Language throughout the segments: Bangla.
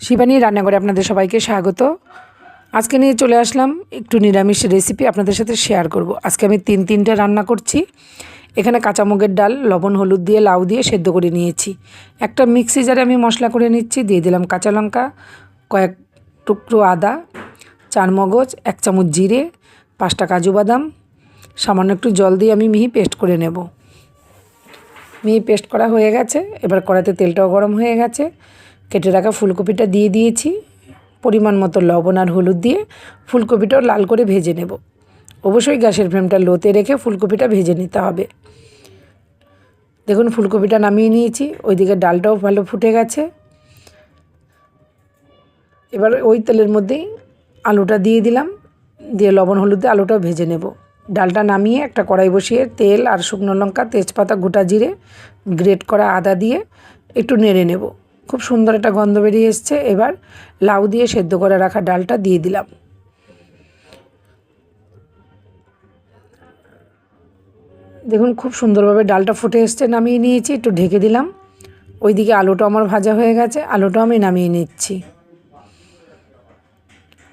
শিবানী রান্নাঘরে আপনাদের সবাইকে স্বাগত। আজকে নিয়ে চলে আসলাম একটু নিরামিষ রেসিপি আপনাদের সাথে শেয়ার করব। আজকে আমি তিনটা রান্না করছি। এখানে কাঁচা মুগের ডাল লবণ হলুদ দিয়ে লাউ দিয়ে সেদ্ধ করে নিয়েছি। একটা মিক্সি জারে আমি মশলা করে নিচ্ছি। দিয়ে দিলাম কাঁচা লঙ্কা, কয়েক টুকরো আদা, 4 মগজ, 1 চামচ জিরে, 5টা কাজু বাদাম, সামান্য একটু জল দিয়ে আমি মিহি পেস্ট করে নেব। মিহি পেস্ট করা হয়ে গেছে। এবার কড়াইতে তেলটাও গরম হয়ে গেছে। কেটে রাখা ফুলকপিটা দিয়ে দিয়েছি। পরিমাণ মতো লবণ আর হলুদ দিয়ে ফুলকপিটাও লাল করে ভেজে নেব। অবশ্যই গ্যাসের ফ্লেমটা লোতে রেখে ফুলকপিটা ভেজে নিতে হবে। দেখুন ফুলকপিটা নামিয়ে নিয়েছি। ওইদিকে ডালটাও ভালো ফুটে গেছে। এবার ওই তেলের মধ্যেই আলুটা দিয়ে দিলাম। দিয়ে লবণ হলুদ দিয়ে আলুটাও ভেজে নেব। ডালটা নামিয়ে একটা কড়াই বসিয়ে তেল আর শুকনো লঙ্কা, তেজপাতা, গোটা জিরে, গ্রেট করা আদা দিয়ে একটু নেড়ে নেব। খুব সুন্দর একটা গন্ধ বেরিয়ে এসছে। এবার লাউ দিয়ে সেদ্ধ করে রাখা ডালটা দিয়ে দিলাম। দেখুন খুব সুন্দরভাবে ডালটা ফুটে এসছে। নামিয়ে নিয়েছি, একটু ঢেকে দিলাম। ওইদিকে আলুটা আমার ভাজা হয়ে গেছে। আলুটাও আমি নামিয়ে নিচ্ছি।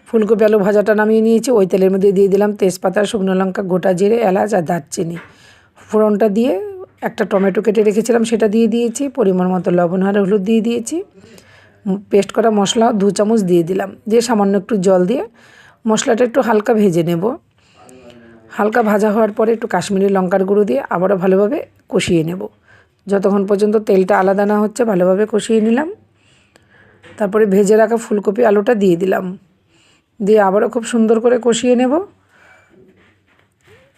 ফুলকপি আলু ভাজাটা নামিয়ে নিয়েছি। ওই তেলের মধ্যে দিয়ে দিলাম তেজপাতা, শুকনো লঙ্কা, গোটা জিরে, এলাচ আর দারচিনি। ফোড়নটা দিয়ে একটা টমেটো কেটে রেখেছিলাম সেটা দিয়ে দিয়েছি। পরিমাণ মতো লবণ আর হলুদ দিয়ে দিয়েছি। পেস্ট করা মশলা 2 চামচ দিয়ে দিলাম। দিয়ে সামান্য একটু জল দিয়ে মশলাটা একটু হালকা ভেজে নেব। হালকা ভাজা হওয়ার পরে একটু কাশ্মীরি লঙ্কার গুঁড়ো দিয়ে আবারও ভালোভাবে কষিয়ে নেব। যতক্ষণ পর্যন্ত তেলটা আলাদা না হচ্ছে ভালোভাবে কষিয়ে নিলাম। তারপরে ভেজে রাখা ফুলকপি আলুটা দিয়ে দিলাম। দিয়ে আবারও খুব সুন্দর করে কষিয়ে নেব,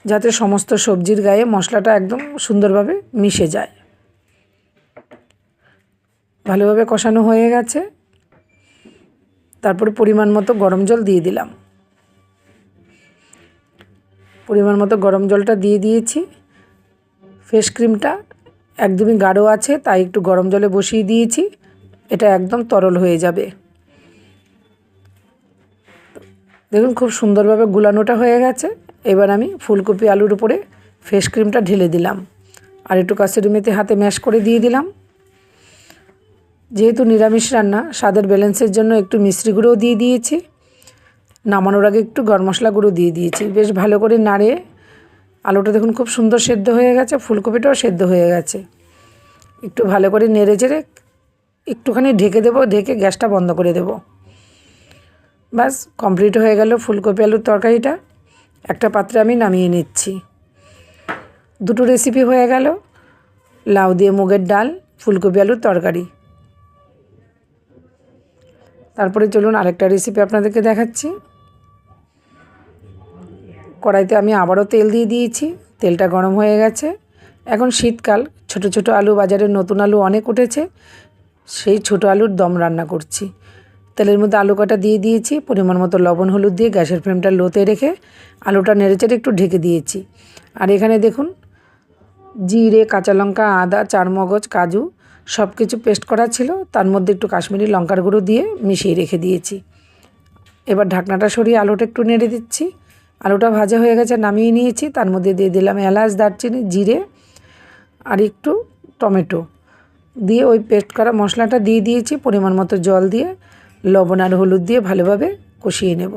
যাতে সমস্ত সবজির গায়ে মশলাটা একদম সুন্দরভাবে মিশে যায়। ভালোভাবে কষানো হয়ে গেছে। তারপরে পরিমাণ মতো গরম জল দিয়ে দিলাম। পরিমাণ মতো গরম জলটা দিয়ে দিয়েছি। ফেস ক্রিমটা একদমই গাঢ় আছে, তাই একটু গরম জলে বসিয়ে দিয়েছি। এটা একদম তরল হয়ে যাবে। দেখুন খুব সুন্দরভাবে গুলানোটা হয়ে গেছে। এবার আমি ফুলকপি আলুর উপরে ফেস ক্রিমটা ঢেলে দিলাম আর একটু কাসুরি মেথি হাতে ম্যাশ করে দিয়ে দিলাম। যেহেতু নিরামিষ রান্না, স্বাদের ব্যালেন্সের জন্য একটু মিষ্টি গুঁড়োও দিয়ে দিয়েছি। নামানোর আগে একটু গরম মশলা গুঁড়ো দিয়ে দিয়েছি। বেশ ভালো করে নাড়ে আলুটা দেখুন খুব সুন্দর সেদ্ধ হয়ে গেছে। ফুলকপিটাও সেদ্ধ হয়ে গেছে। একটু ভালো করে নেড়ে চেড়ে একটুখানি ঢেকে দেবো। ঢেকে গ্যাসটা বন্ধ করে দেবো। ব্যাস কমপ্লিট হয়ে গেল ফুলকপি আলুর তরকারিটা। একটা পাত্রে আমি নামিয়ে নিচ্ছি। দুটো রেসিপি হয়ে গেল, লাউ দিয়ে মুগের ডাল, ফুলকপি আলুর তরকারি। তারপরে চলুন আরেকটা রেসিপি আপনাদেরকে দেখাচ্ছি। কড়াইতে আমি আবারও তেল দিয়ে দিয়েছি। তেলটা গরম হয়ে গেছে। এখন শীতকাল, ছোট ছোট আলু বাজারে নতুন আলু অনেক উঠেছে। সেই ছোট আলুর দম রান্না করছি। তেলের মধ্যে আলু কাটা দিয়ে দিয়েছি। পরিমাণ মতো লবণ হলুদ দিয়ে গ্যাসের ফ্লেমটা লোতে রেখে আলুটা নেড়েচেড়ে একটু ঢেকে দিয়েছি। আর এখানে দেখুন জিরে, কাঁচা লঙ্কা, আদা, 4 মগজ, কাজু সব কিছু পেস্ট করা ছিল। তার মধ্যে একটু কাশ্মীরি লঙ্কার গুঁড়ো দিয়ে মিশিয়ে রেখে দিয়েছি। এবার ঢাকনাটা সরিয়ে আলুটা একটু নেড়ে দিচ্ছি। আলুটা ভাজা হয়ে গেছে, নামিয়ে নিয়েছি। তার মধ্যে দিয়ে দিলাম এলাচ, দারচিনি, জিরে আর একটু টমেটো দিয়ে ওই পেস্ট করা মশলাটা দিয়ে দিয়েছি। পরিমাণ মতো জল দিয়ে লবণ আর হলুদ দিয়ে ভালোভাবে কষিয়ে নেব।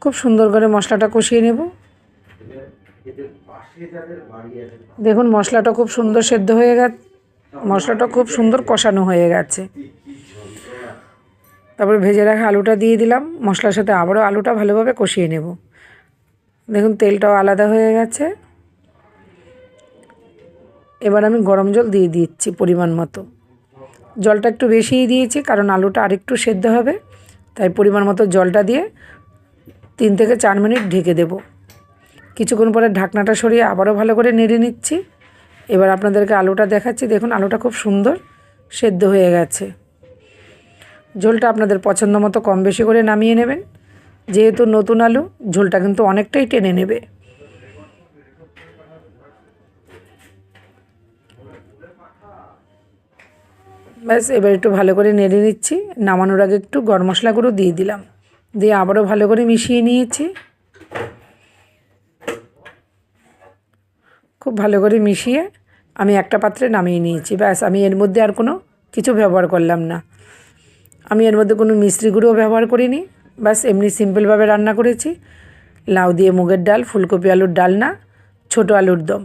খুব সুন্দর করে মশলাটা কষিয়ে নেব। দেখুন মশলাটা খুব সুন্দর সেদ্ধ হয়ে গেছে। মশলাটা খুব সুন্দর কষানো হয়ে গেছে। তারপরে ভেজে রাখা আলুটা দিয়ে দিলাম। মশলার সাথে আবারও আলুটা ভালোভাবে কষিয়ে নেব। দেখুন তেলটাও আলাদা হয়ে গেছে। এবার আমি গরম জল দিয়ে দিচ্ছি পরিমাণ মতো। জলটা একটু বেশিই দিয়েছি কারণ আলুটা আরেকটু সেদ্ধ হবে, তাই পরিমাণ মতো জলটা দিয়ে 3 থেকে 4 মিনিট ঢেকে দেব। কিছুক্ষণ পরে ঢাকনাটা সরিয়ে আবারও ভালো করে নেড়ে নিচ্ছি। এবার আপনাদেরকে আলুটা দেখাচ্ছি। দেখুন আলুটা খুব সুন্দর সেদ্ধ হয়ে গেছে। ঝোলটা আপনাদের পছন্দ মতো কম বেশি করে নামিয়ে নেবেন। যেহেতু নতুন আলু, ঝোলটা কিন্তু অনেকটাই টেনে নেবে। ব্যাস এবার একটু ভালো করে নেড়ে নিচ্ছি। নামানোর আগে একটু গরম মশলা গুঁড়ো দিয়ে দিলাম। দিয়ে আবারও ভালো করে মিশিয়ে নিয়েছি। খুব ভালো করে মিশিয়ে আমি একটা পাত্রে নামিয়ে নিয়েছি। ব্যাস আমি এর মধ্যে আর কোনো কিছু ব্যবহার করলাম না। আমি এর মধ্যে কোনো মিষ্টি গুঁড়ো ব্যবহার করিনি, বাস এমনি সিম্পলভাবে রান্না করেছি। লাউ দিয়ে মুগের ডাল, ফুলকপি আলুর ডালনা, ছোটো আলুর দম।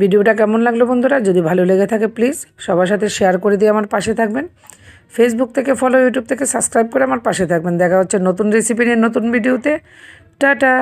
ভিডিওটা কেমন লাগলো বন্ধুরা? যদি ভালো লেগে থাকে প্লিজ সবার সাথে শেয়ার করে দিয়ে আমার পাশে থাকবেন। ফেসবুক থেকে ফলো, ইউটিউব থেকে সাবস্ক্রাইব করে আমার পাশে থাকবেন। দেখা হচ্ছে নতুন রেসিপি নিয়ে নতুন ভিডিওতে। টাটা।